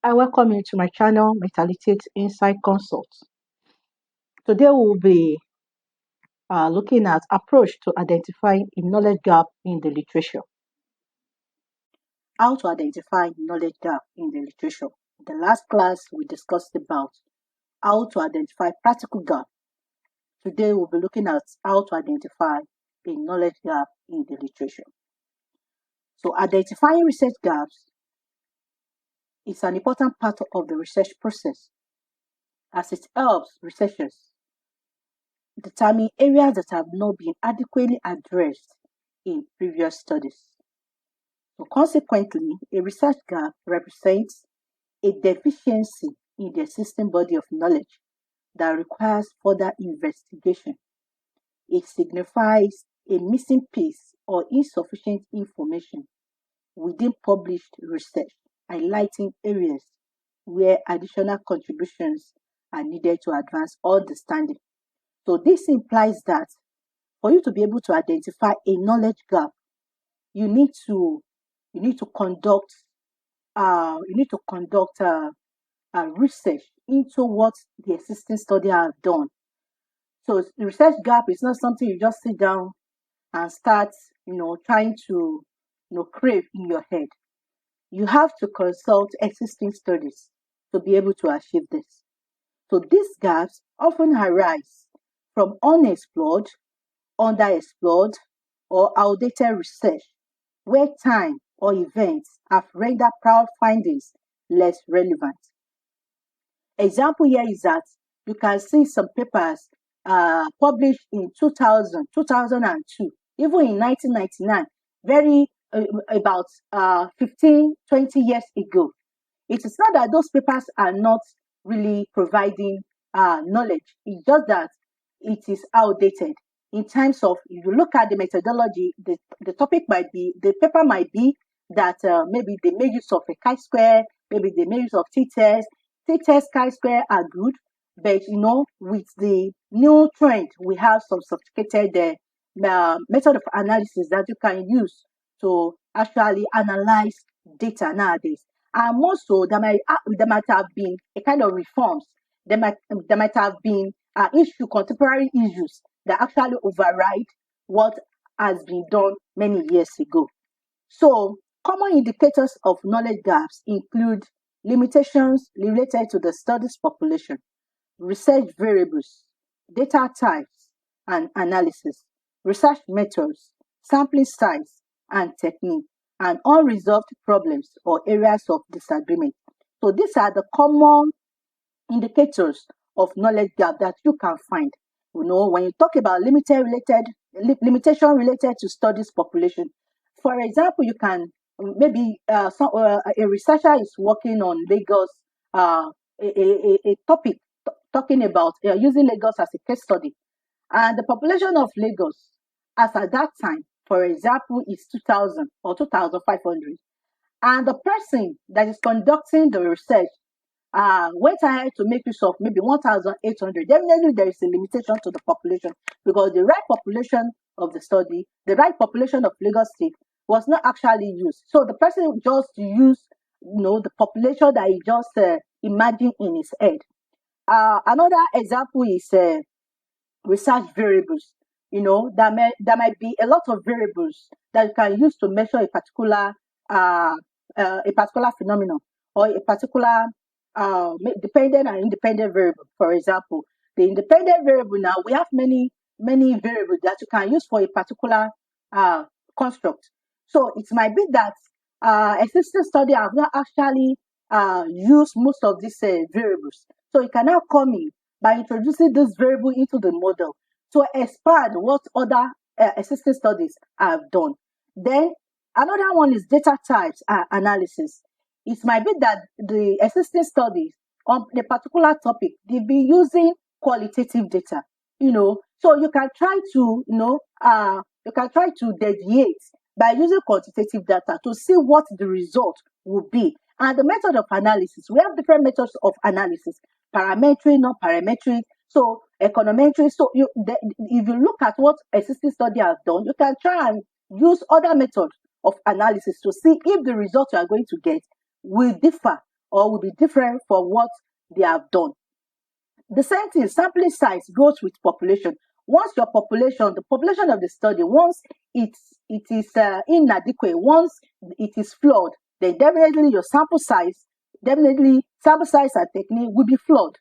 I welcome you to my channel, Mentality Insight Consult. Today we'll be looking at approach to identifying a knowledge gap in the literature. How to identify knowledge gap in the literature. In the last class, we discussed about how to identify practical gap. Today we'll be looking at how to identify a knowledge gap in the literature. So identifying research gaps is an important part of the research process as it helps researchers determine areas that have not been adequately addressed in previous studies. So consequently, a research gap represents a deficiency in the existing body of knowledge that requires further investigation. It signifies a missing piece or insufficient information within published research, highlighting areas where additional contributions are needed to advance understanding. So this implies that for you to be able to identify a knowledge gap, you need to conduct research into what the existing study have done. So the research gap is not something you just sit down and start, trying to, crave in your head. You have to consult existing studies to be able to achieve this. So these gaps often arise from unexplored, underexplored, or outdated research where time or events have rendered prior findings less relevant. Example here is that you can see some papers published in 2000, 2002, even in 1999, about 15, 20 years ago. It is not that those papers are not really providing knowledge. It's just that it is outdated in terms of, if you look at the methodology, the paper might be that maybe they made use of a chi-square, maybe they made use of t-test. T-test, chi-square are good, but with the new trend, we have some sophisticated method of analysis that you can use to actually analyze data nowadays. And more so, there might have been a kind of reforms. There might have been contemporary issues that actually override what has been done many years ago. So common indicators of knowledge gaps include limitations related to the study's population, research variables, data types and analysis, research methods, sampling size and technique, and unresolved problems or areas of disagreement. So these are the common indicators of knowledge gap that you can find. When you talk about limitation related to studies population, for example, you can maybe a researcher is working on Lagos, a topic talking about using Lagos as a case study, and the population of Lagos as at that time, for example, is 2,000 or 2,500, and the person that is conducting the research went ahead to make use of maybe 1,800. Definitely, there is a limitation to the population because the right population of the study, the right population of Lagos State, was not actually used. So the person just used, the population that he just imagined in his head. Another example is research variables. There might be a lot of variables that you can use to measure a particular phenomenon or a particular dependent and independent variable. For example, the independent variable, now we have many variables that you can use for a particular construct. So it might be that existing study have not actually used most of these variables. So you can now come in by introducing this variable into the model to expand what other existing studies have done. Then another one is data types analysis. It might be that the existing studies on a particular topic, they've been using qualitative data, so you can try to deviate by using quantitative data to see what the result will be. And the method of analysis, we have different methods of analysis: parametric, non-parametric, so econometric. So if you look at what existing study has done, you can try and use other methods of analysis to see if the result you are going to get will differ or will be different from what they have done. The same thing, sampling size grows with population. Once your population, the population of the study, once it is inadequate, once it is flawed, then definitely your sample size, definitely sample size and technique will be flawed.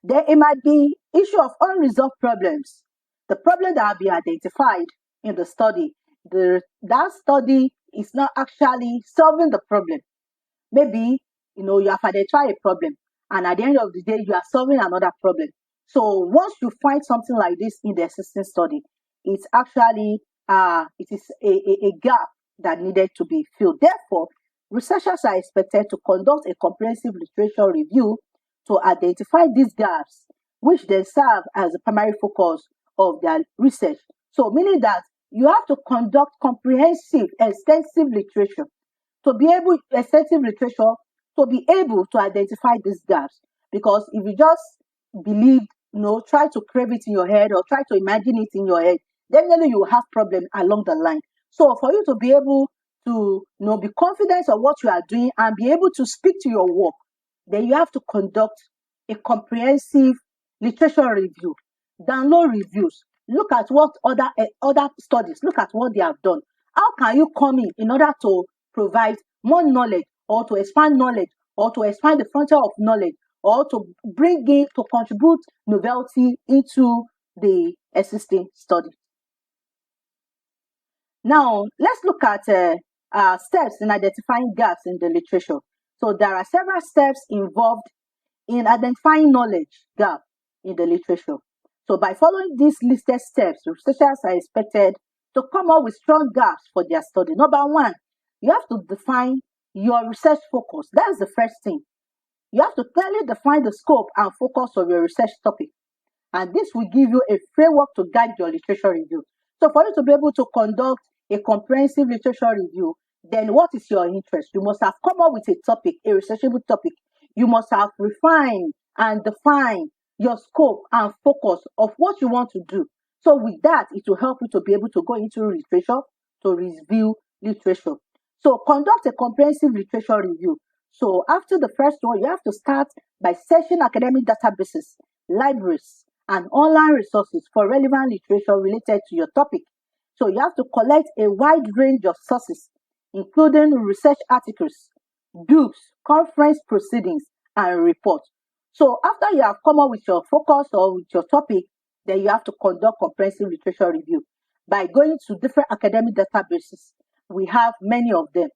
Then it might be issue of unresolved problems. The problem that have been identified in the study, that study is not actually solving the problem. Maybe you have identified a problem, and at the end of the day you are solving another problem. So once you find something like this in the existing study, it's actually it is a gap that needed to be filled. Therefore, researchers are expected to conduct a comprehensive literature review to identify these gaps, which then serve as the primary focus of their research. So meaning that you have to conduct comprehensive, extensive literature to be able, extensive literature, to be able to identify these gaps. Because if you just believe, try to crave it in your head or try to imagine it in your head, definitely you will have problems along the line. So for you to be able to be confident of what you are doing and be able to speak to your work, then you have to conduct a comprehensive literature review, download reviews, look at what other studies, look at what they have done. How can you come in order to provide more knowledge, or to expand knowledge, or to expand the frontier of knowledge, or to bring in, to contribute novelty into the existing study? Now, let's look at steps in identifying gaps in the literature. So there are several steps involved in identifying knowledge gap in the literature. So by following these listed steps, researchers are expected to come up with strong gaps for their study. Number one, you have to define your research focus. That's the first thing. You have to clearly define the scope and focus of your research topic. And this will give you a framework to guide your literature review. So for you to be able to conduct a comprehensive literature review, then what is your interest? You must have come up with a topic, a researchable topic. You must have refined and defined your scope and focus of what you want to do. So with that, it will help you to be able to go into literature, to review literature. So conduct a comprehensive literature review. So after the first one, you have to start by searching academic databases, libraries, and online resources for relevant literature related to your topic. So you have to collect a wide range of sources, including research articles, books, conference proceedings, and reports. So after you have come up with your focus or with your topic, then you have to conduct comprehensive literature review by going to different academic databases. We have many of them.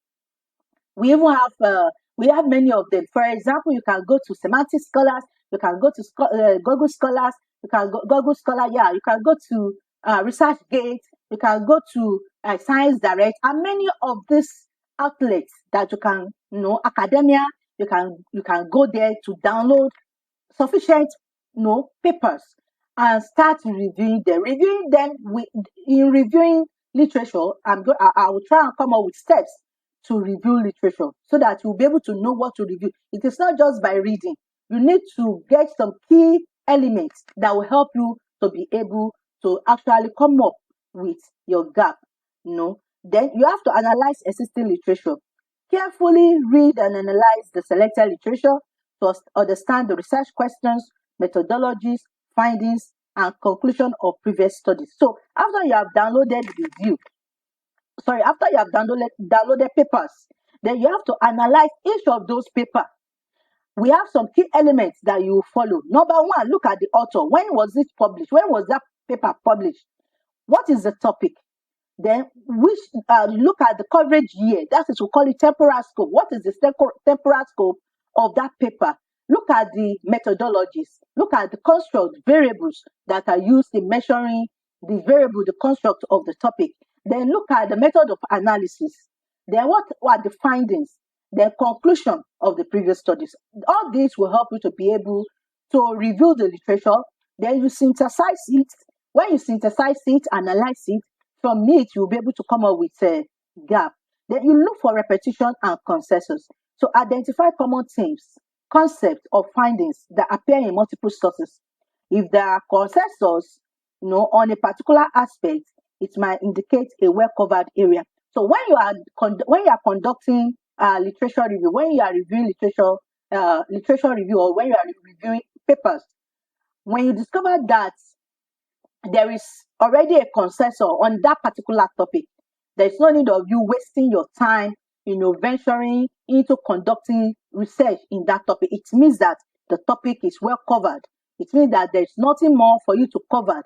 We even have many of them. For example, you can go to Semantic Scholars, you can go to Google Scholars, you can go Google Scholar, you can go to ResearchGate, you can go to Science Direct, and many of these outlets that you can, academia, you can go there to download sufficient, papers and start reviewing them. In reviewing literature, I will try and come up with steps to review literature so that you'll be able to know what to review. It is not just by reading. You need to get some key elements that will help you to be able to actually come up with your gap. Then you have to analyze existing literature. Carefully read and analyze the selected literature to understand the research questions, methodologies, findings, and conclusion of previous studies. So after you have downloaded downloaded papers, then you have to analyze each of those papers. We have some key elements that you follow. Number one, look at the author. When was it published? When was that paper published? What is the topic? Then look at the coverage year. That is, we call it temporal scope. What is the temporal scope of that paper? Look at the methodologies. Look at the construct variables that are used in measuring the variable, the construct of the topic. Then look at the method of analysis. Then what are the findings? The conclusion of the previous studies. All these will help you to be able to review the literature. Then you synthesize it. When you synthesize it, analyze it, from it you'll be able to come up with a gap. Then you look for repetition and consensus. So identify common themes, concepts, or findings that appear in multiple sources. If there are consensus, on a particular aspect, it might indicate a well-covered area. So when you are conducting literature review, when you are reviewing literature, literature review, or when you are reviewing papers, when you discover that there is already a consensus on that particular topic, there's no need of you wasting your time, venturing into conducting research in that topic. It means that the topic is well covered. It means that there's nothing more for you to cover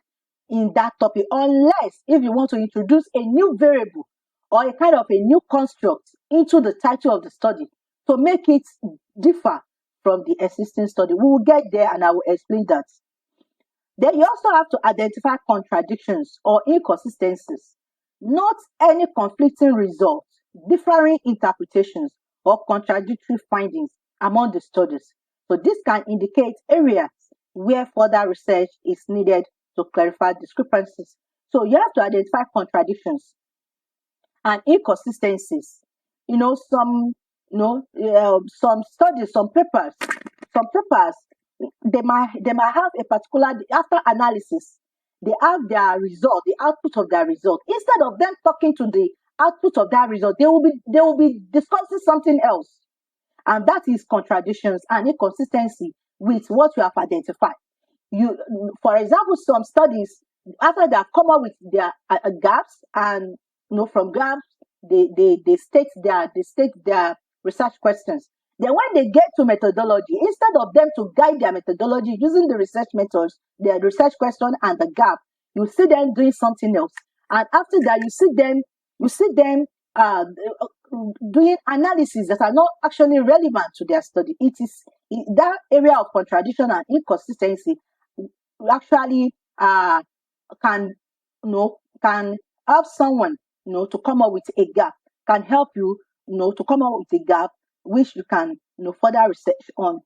in that topic, unless if you want to introduce a new variable or a kind of a new construct into the title of the study to make it differ from the existing study. We will get there and I will explain that. Then you also have to identify contradictions or inconsistencies, not any conflicting results, differing interpretations, or contradictory findings among the studies. So this can indicate areas where further research is needed to clarify discrepancies. So you have to identify contradictions and inconsistencies. Some studies, some papers, they might have a particular, after analysis, they have their result, the output of their result. Instead of them talking to the output of that result, they will be discussing something else, and that is contradictions and inconsistency with what you have identified. For example, some studies, after they have come up with their gaps, and from gaps they state their research questions. Then when they get to methodology, instead of them to guide their methodology using the research methods, their research question and the gap, you see them doing something else. And after that, you see them doing analysis that are not actually relevant to their study. It is that area of contradiction and inconsistency actually can help someone to come up with a gap, can help you to come up with a gap which you can further research on.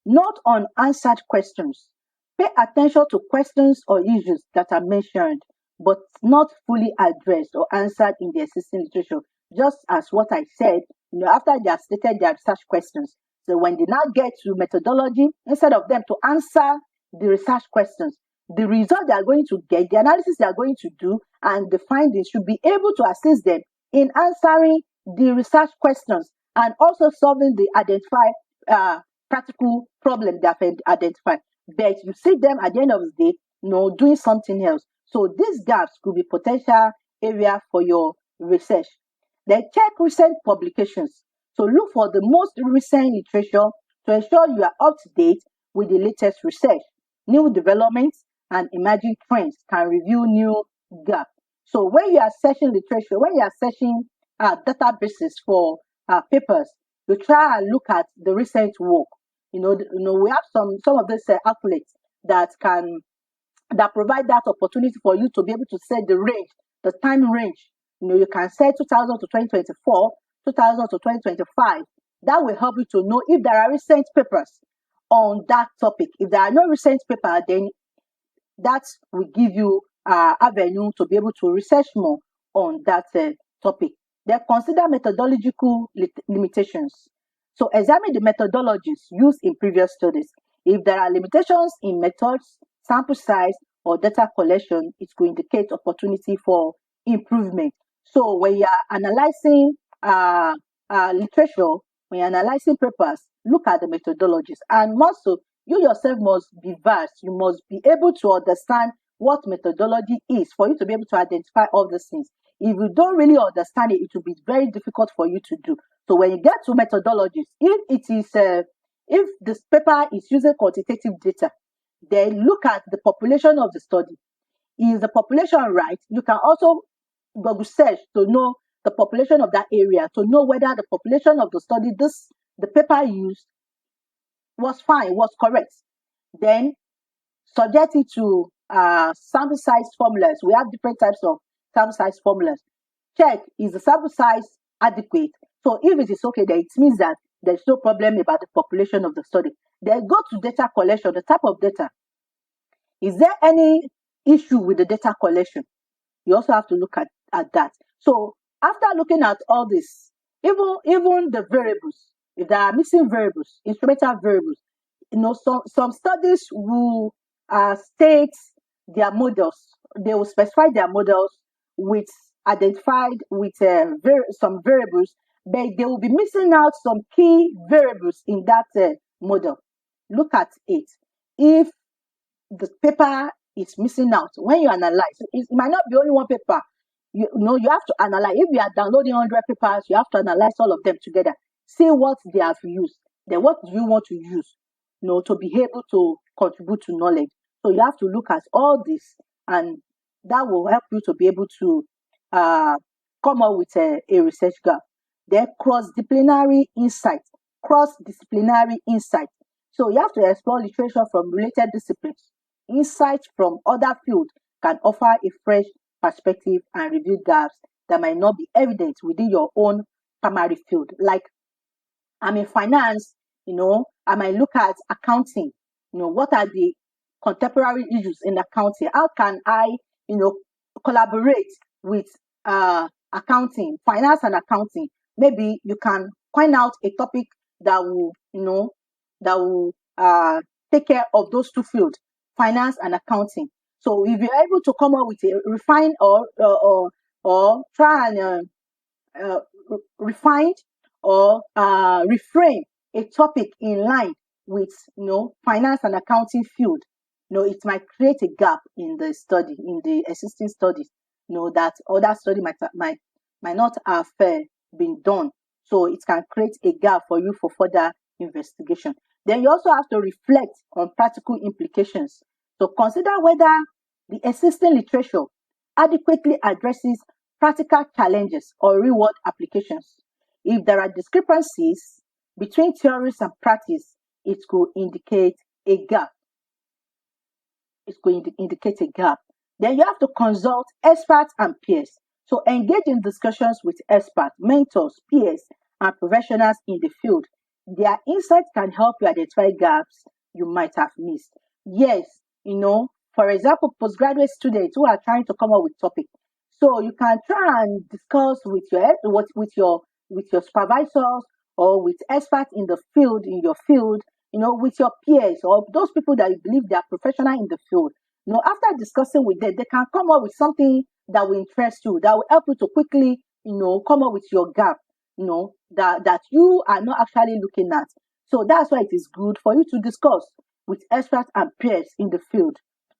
Not unanswered questions. Pay attention to questions or issues that are mentioned but not fully addressed or answered in the existing literature. Just as what I said, after they have stated their research questions, so when they now get to methodology, instead of them to answer the research questions, the result they are going to get, the analysis they are going to do, and the findings should be able to assist them in answering the research questions and also solving the identified practical problem they have identified. But you see them at the end of the day, doing something else. So these gaps could be potential area for your research. Then check recent publications. So look for the most recent literature to ensure you are up to date with the latest research. New developments and emerging trends can reveal new gaps. So when you are searching literature, when you are searching databases for papers, you try and look at the recent work. We have some of these outlets that provide that opportunity for you to be able to set the range, the time range. You can set 2000 to 2024, 2000 to 2025. That will help you to know if there are recent papers on that topic. If there are no recent papers, then that will give you avenue to be able to research more on that topic. Then consider methodological limitations. So examine the methodologies used in previous studies. If there are limitations in methods, sample size, or data collection, it could indicate opportunity for improvement. So when you are analyzing literature, when you're analyzing papers, look at the methodologies. And also, you yourself must be versed. You must be able to understand what methodology is for you to be able to identify all these things. If you don't really understand it, it will be very difficult for you to do. So when you get to methodologies, if this paper is using quantitative data, then look at the population of the study. Is the population right? You can also Google search to know the population of that area, to know whether the population of the study, the paper used, was fine, was correct. Then subject it to sample size formulas. We have different types of sample size formulas. Check, is the sample size adequate? So if it is okay, then it means that there's no problem about the population of the study. Then go to data collection, the type of data. Is there any issue with the data collection? You also have to look at that. So after looking at all this, even the variables, if there are missing variables, instrumental variables, some studies will state their models. They will specify their models with identified with some variables, but they will be missing out some key variables in that model. Look at it. If the paper is missing out, when you analyze, it might not be only one paper. You know, you have to analyze. If you are downloading 100 papers, you have to analyze all of them together. See what they have used. Then what do you want to use, you know, to be able to contribute to knowledge? So you have to look at all this, and that will help you to be able to uh, come up with a research gap. Then cross-disciplinary insight. Cross-disciplinary insight. So you have to explore literature from related disciplines. Insights from other fields can offer a fresh perspective and reveal gaps that might not be evident within your own primary field. Like, I'm in finance, you know, I might look at accounting, you know, what are the contemporary issues in accounting? How can I, you know, collaborate with accounting, finance and accounting? Maybe you can find out a topic that will, you know, that will take care of those two fields, finance and accounting. So if you're able to come up with a refine or try and refined or reframe a topic in line with, you know, finance and accounting field, you know, it might create a gap in the study, in the existing studies, you know, that other study might not have been done. So it can create a gap for you for further investigation. Then you also have to reflect on practical implications. So consider whether the existing literature adequately addresses practical challenges or real-world applications. If there are discrepancies between theories and practice, it could indicate a gap. It's going to indicate a gap. Then you have to consult experts and peers. So engage in discussions with experts, mentors, peers, and professionals in the field. Their insights can help you identify gaps you might have missed. Yes, you know, for example, postgraduate students who are trying to come up with topics. So you can try and discuss with your supervisors or with experts in the field, in your field, you know, with your peers or those people that you believe they are professional in the field. You know, after discussing with them, they can come up with something that will interest you, that will help you to quickly, you know, come up with your gap, you know, that you are not actually looking at. So that's why it is good for you to discuss with experts and peers in the field.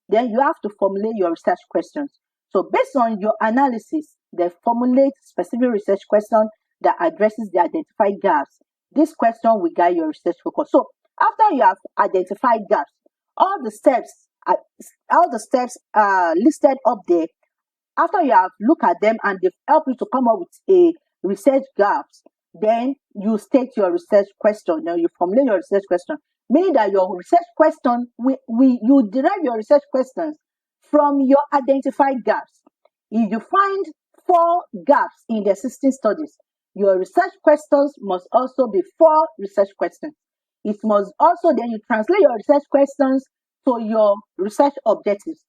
Then you have to formulate your research questions. So based on your analysis, they formulate specific research questions that addresses the identified gaps. This question will guide your research focus. So after you have identified gaps, all the steps listed up there, after you have looked at them and they've helped you to come up with a research gaps, then you state your research question. Now you formulate your research question, meaning that your research question, you derive your research questions from your identified gaps. If you find 4 gaps in the existing studies, your research questions must also be 4 research questions. It must also, then you translate your research questions to your research objectives.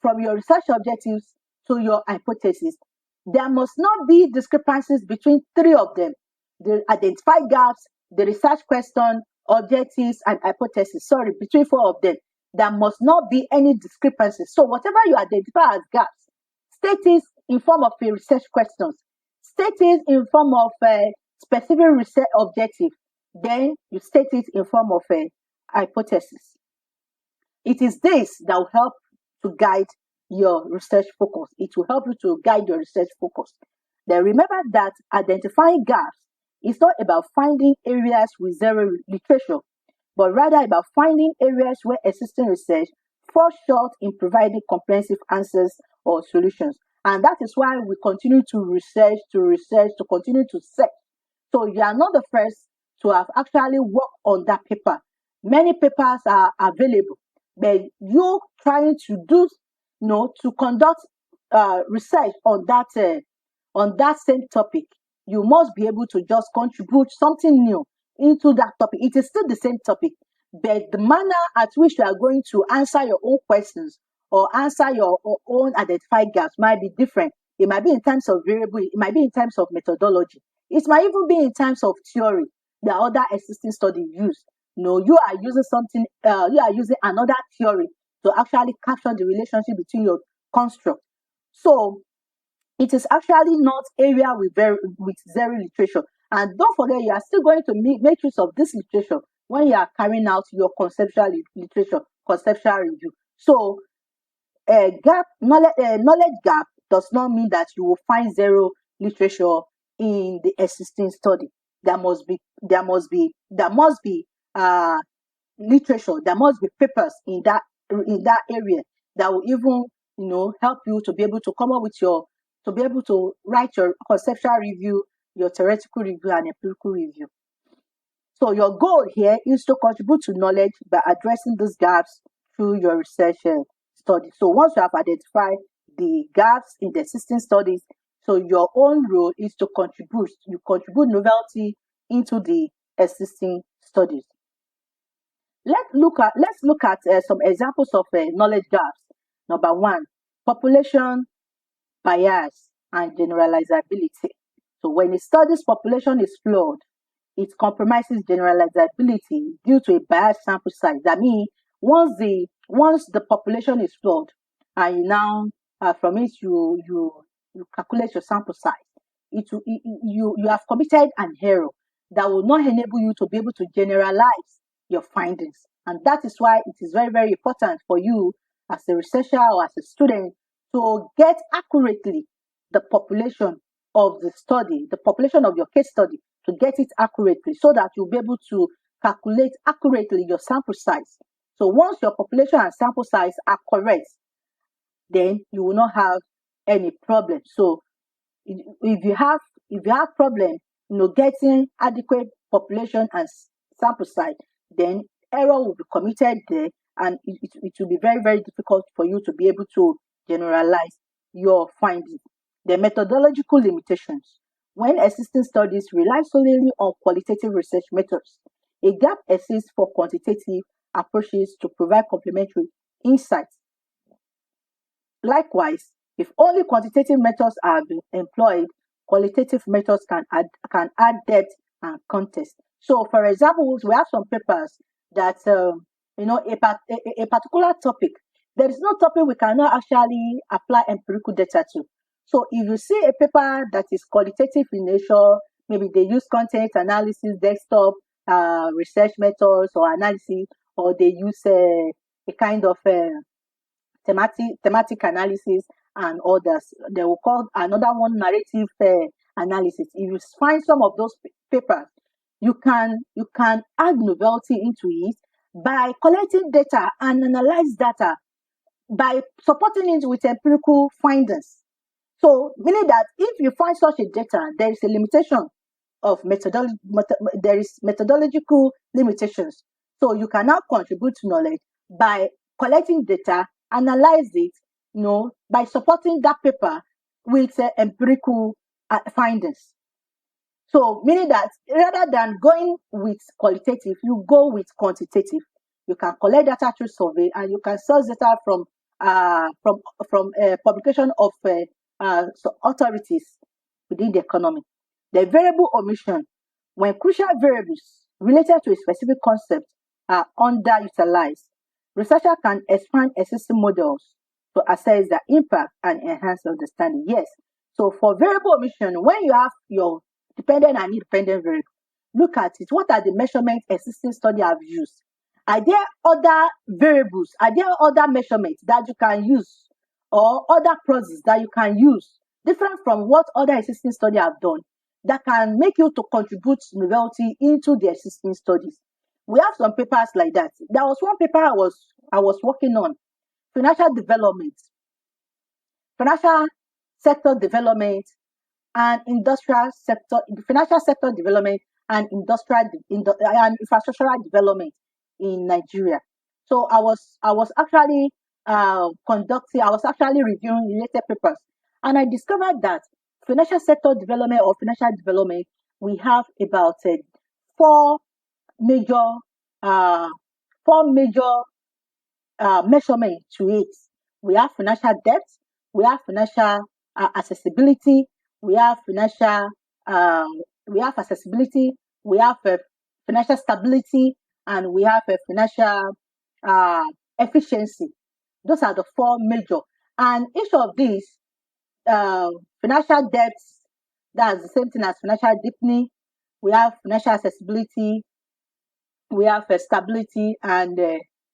From your research objectives to your hypothesis, there must not be discrepancies between 3 of them: the identified gaps, the research question, objectives, and hypothesis. Sorry, between 4 of them, there must not be any discrepancies. So whatever you identify as gaps, state it in form of a research questions, state it in form of a specific research objective, then you state it in form of a hypothesis. It is this that will help to guide your research focus. It will help you to guide your research focus. Then remember that identifying gaps is not about finding areas with zero literature, but rather about finding areas where existing research falls short in providing comprehensive answers or solutions. And that is why we continue to research, to continue to search. So you are not the first to have actually worked on that paper. Many papers are available, but you trying to do, you know, to conduct research on that same topic, you must be able to just contribute something new into that topic. It is still the same topic, but the manner at which you are going to answer your own questions or answer your own identified gaps might be different. It might be in terms of variable, it might be in terms of methodology, it might even be in terms of theory that other existing study use. You know, you are using something, you are using another theory to actually capture the relationship between your construct. So it is actually not area with zero literature. And don't forget, you are still going to make use of this literature when you are carrying out your conceptual literature, conceptual review. So knowledge gap does not mean that you will find zero literature in the existing study. There must be literature. There must be papers in that area that will even help you to be able to come up with your to be able to write your conceptual review, your theoretical review, and empirical review. So your goal here is to contribute to knowledge by addressing these gaps through your research study. So once you have identified the gaps in the existing studies, so your own role is to contribute. You contribute novelty into the existing studies. Let's look at some examples of knowledge gaps. Number one, population bias and generalizability. So when a study's population is flawed, it compromises generalizability due to a biased sample size. That means once the population is flawed, and from it you calculate your sample size, you have committed an error that will not enable you to be able to generalize your findings. And that is why it is very, very important for you as a researcher or as a student to get accurately the population of the study, the population of your case study, to get it accurately so that you'll be able to calculate accurately your sample size. So once your population and sample size are correct, then you will not have any problem. So if you have problem, getting adequate population and sample size, then error will be committed there, and it will be very, very difficult for you to be able to generalize your findings. The methodological limitations. When existing studies rely solely on qualitative research methods, a gap exists for quantitative approaches to provide complementary insights. Likewise, if only quantitative methods are being employed, qualitative methods can add depth and context. So, for example, we have some papers that a particular topic. There is no topic we cannot actually apply empirical data to. So, if you see a paper that is qualitative in nature, maybe they use content analysis, desktop research methods or analysis, or they use a kind of thematic analysis and others. They will call another one narrative analysis. If you find some of those papers, you can add novelty into it by collecting data and analyze data by supporting it with empirical findings. So meaning that if you find such a data, there is a limitation of there is methodological limitations. So you can now contribute to knowledge by collecting data, analyze it, by supporting that paper with empirical findings. So meaning that rather than going with qualitative, you go with quantitative. You can collect data through survey, and you can source data from publication of authorities within the economy. The variable omission. When crucial variables related to a specific concept are underutilized, researchers can expand existing models to assess the impact and enhance understanding. Yes. So for variable omission, when you have your dependent and independent variable, look at it. What are the measurements existing study have used? Are there other variables? Are there other measurements that you can use, or other processes that you can use different from what other existing study have done, that can make you to contribute novelty into the existing studies? We have some papers like that. There was one paper I was working on, financial development, financial sector development, and industrial sector, financial sector development and and infrastructural development in Nigeria. So I was actually reviewing related papers, and I discovered that financial sector development or financial development, we have about four major uh, measurement to it. We have financial debt, we have financial accessibility, we have financial accessibility, we have financial stability, and we have financial efficiency. Those are the four major. And each of these financial debts, that's the same thing as financial deepening. We have financial accessibility, we have stability and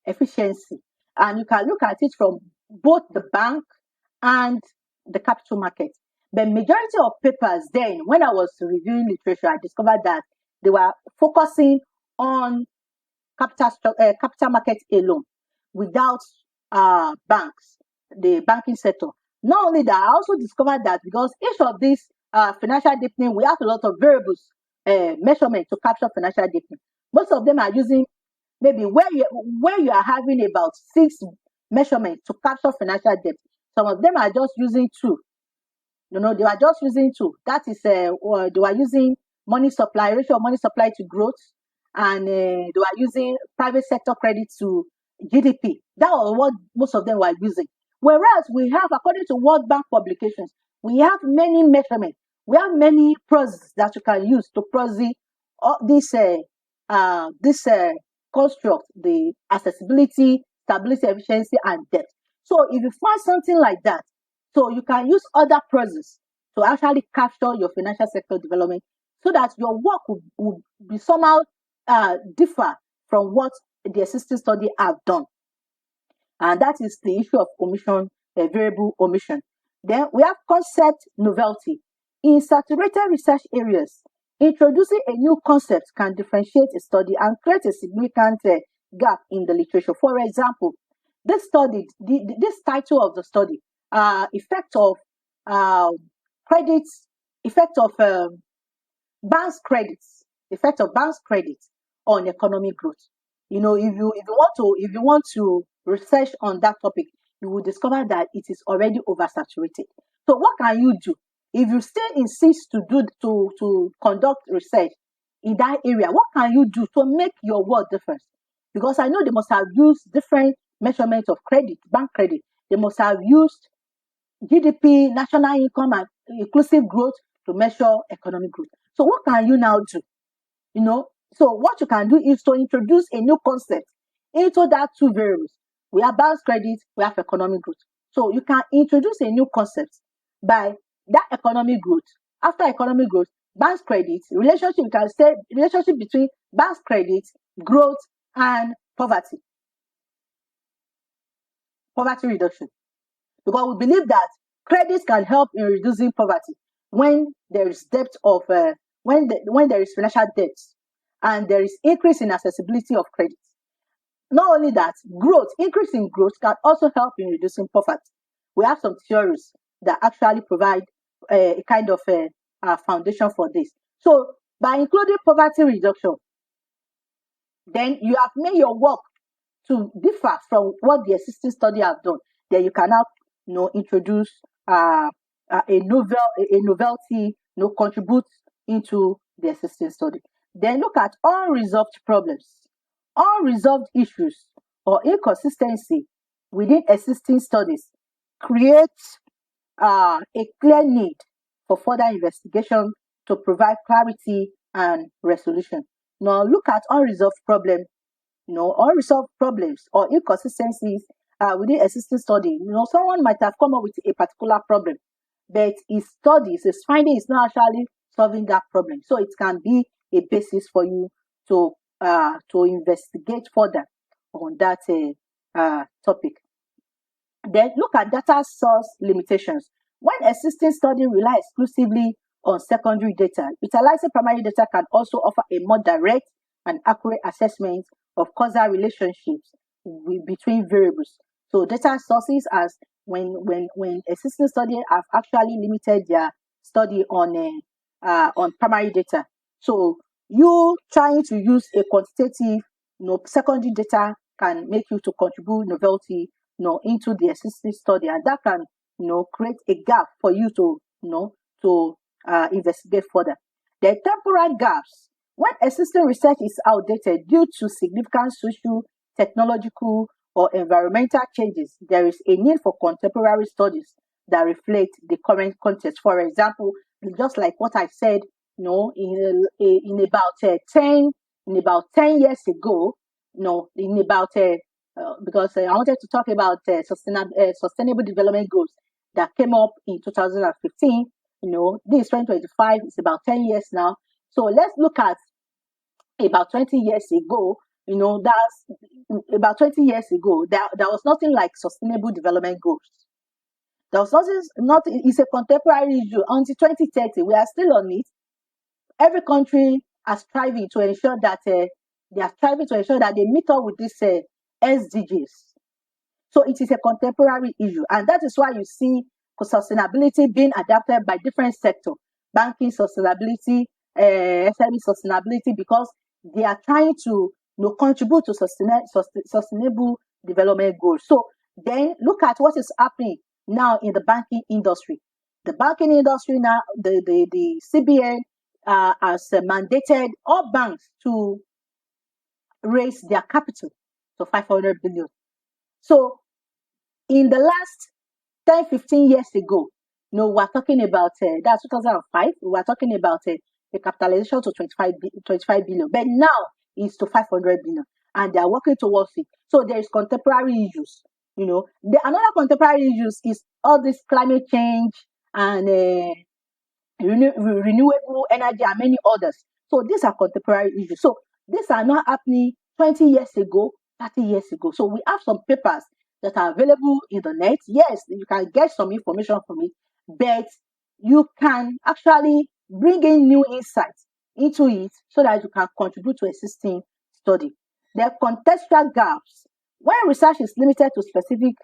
efficiency. And you can look at it from both the bank and the capital market. The majority of papers then, when I was reviewing literature, I discovered that they were focusing on capital market alone without banks, the banking sector. Not only that, I also discovered that because each of these financial deepening, we have a lot of variables measurement to capture financial deepening. Most of them are using maybe where you are having about 6 measurements to capture financial debt. Some of them are just using 2. They are just using 2. That is, they were using money supply, ratio of money supply to growth, and they were using private sector credit to GDP. That was what most of them were using. Whereas we have, according to World Bank publications, we have many measurements. We have many processes that you can use to process this construct, the accessibility, stability, efficiency, and depth. So if you find something like that, so you can use other processes to actually capture your financial sector development so that your work will be somehow differ from what the existing study have done. And that is the issue of omission, variable omission. Then we have concept novelty. In saturated research areas, introducing a new concept can differentiate a study and create a significant gap in the literature. For example, this study, this title of the study, effect of credits, effect of banks credits, effect of banks credits on economic growth. If you want to research on that topic, you will discover that it is already oversaturated. So what can you do if you still insist to conduct research in that area? What can you do to make your work different? Because I know they must have used different measurements of credit, bank credit. They must have used GDP, national income, and inclusive growth to measure economic growth. So what can you now do? So what you can do is to introduce a new concept into that 2 variables. We have balance credit, we have economic growth. So you can introduce a new concept by that economic growth. After economic growth, balance credit, relationship, you can say relationship between balance credit, growth, and poverty reduction. Because we believe that credit can help in reducing poverty when there is depth of when there is financial debt and there is increase in accessibility of credit. Not only that, increase in growth can also help in reducing poverty. We have some theories that actually provide a kind of foundation for this. So by including poverty reduction, then you have made your work to differ from what the existing study have done. Then you can now introduce a novelty, contribute into the existing study. Then look at unresolved problems, unresolved issues, or inconsistency within existing studies create a clear need for further investigation to provide clarity and resolution. Now look at unresolved problems or inconsistencies within existing study. Someone might have come up with a particular problem, but his finding is not actually solving that problem. So it can be a basis for you to investigate further on that topic. Then look at data source limitations. When existing study relies exclusively on secondary data, utilizing primary data can also offer a more direct and accurate assessment of causal relationships between variables. So data sources, as when existing studies have actually limited their study on primary data. So you trying to use a quantitative, secondary data can make you to contribute novelty, into the existing study, and that can, create a gap for you to investigate further. There are temporal gaps. When existing research is outdated due to significant social, technological, or environmental changes, there is a need for contemporary studies that reflect the current context. For example, just like what I said, in about 10 years ago, because I wanted to talk about sustainable development goals that came up in 2015. This is 2025. It's about 10 years now. So let's look at about 20 years ago. that's about 20 years ago. There was nothing like sustainable development goals. There was nothing. It's a contemporary issue. Until 2030, we are still on it. Every country are striving to ensure that they meet up with this SDGs. So it is a contemporary issue, and that is why you see sustainability being adapted by different sectors: banking sustainability, SME sustainability, because they are trying to contribute to sustainable development goals. So then look at what is happening now in the banking industry. The banking industry now, the CBN has mandated all banks to raise their capital to 500 billion. So in the last 10, 15 years ago, we're talking about that's 2005. We're talking about the capitalization to 25 billion, but now it's to 500 billion, and they are working towards it. So there is contemporary issues. Another contemporary issues is all this climate change and renewable energy and many others. So these are contemporary issues. So these are not happening 20 years ago, 30 years ago. So we have some papers that are available in the net. Yes, you can get some information from it, but you can actually bring in new insights into it so that you can contribute to existing study. There are contextual gaps. When research is limited to specific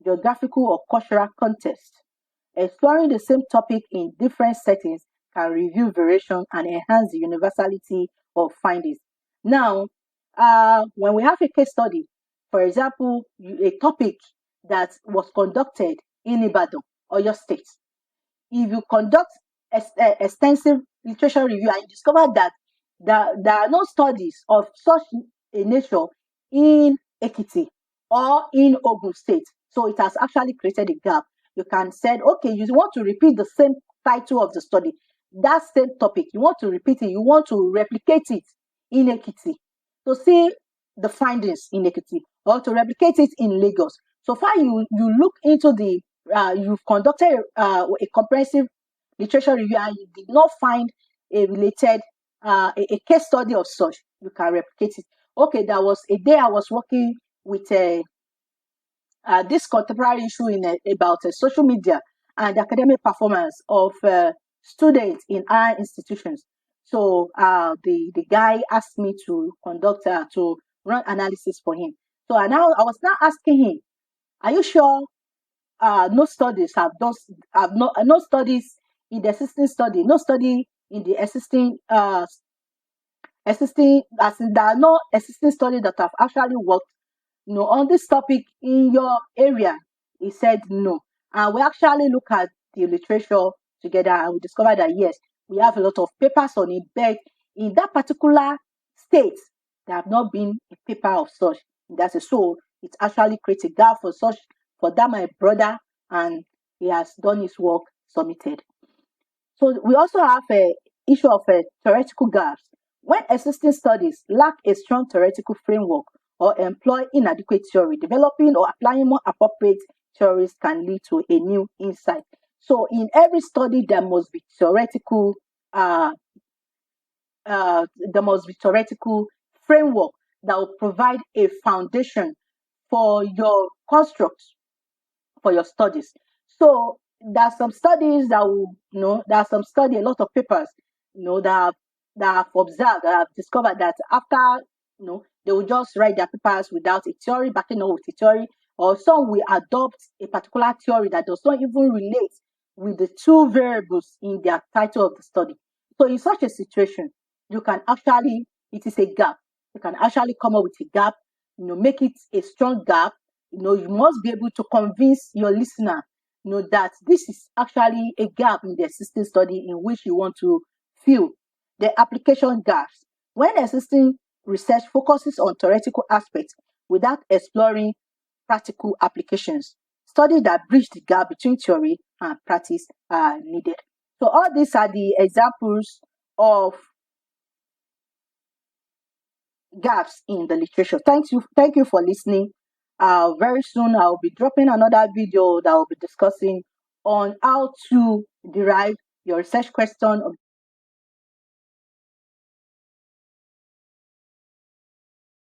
geographical or cultural context, exploring the same topic in different settings can reveal variation and enhance the universality of findings. Now, when we have a case study, for example, a topic that was conducted in Ibadan or your state, if you conduct extensive literature review and you discover that there are no studies of such a nature in Ekiti or in Ogun State, so it has actually created a gap. You can say, okay, you want to repeat the same title of the study, that same topic, you want to repeat it, you want to replicate it in Ekiti, to see the findings in Ekiti, or to replicate it in Lagos. So far, you look into you've conducted a comprehensive literature review and you did not find a related, a case study of such, you can replicate it. Okay, there was a day I was working with this contemporary issue about social media and academic performance of students in our institutions. So the guy asked me to conduct to run analysis for him. So I was now asking him, are you sure no studies no studies in the existing study, no study in the existing as in there are no existing studies that have actually worked on this topic in your area? He said no. And we actually look at the literature together and we discovered that yes, we have a lot of papers on it, but in that particular state, there have not been a paper of such. That's a so it actually creates a gap for that my brother, and he has done his work, submitted. So we also have a issue of theoretical gaps. When existing studies lack a strong theoretical framework or employ inadequate theory, developing or applying more appropriate theories can lead to a new insight. So in every study, there must be theoretical framework that will provide a foundation for your construct for your studies. So there are some studies that will, a lot of papers, that have observed, that have discovered that after, they will just write their papers without a theory, backing up with a theory, or some will adopt a particular theory that does not even relate with the two variables in their title of the study. So in such a situation, you can actually, it is a gap. You can actually come up with a gap, make it a strong gap. You must be able to convince your listener, that this is actually a gap in the existing study in which you want to fill. The application gaps. When existing research focuses on theoretical aspects without exploring practical applications, studies that bridge the gap between theory and practice are needed. So all these are the examples of gaps in the literature. Thank you for listening. Very soon I'll be dropping another video that will be discussing on how to derive your research question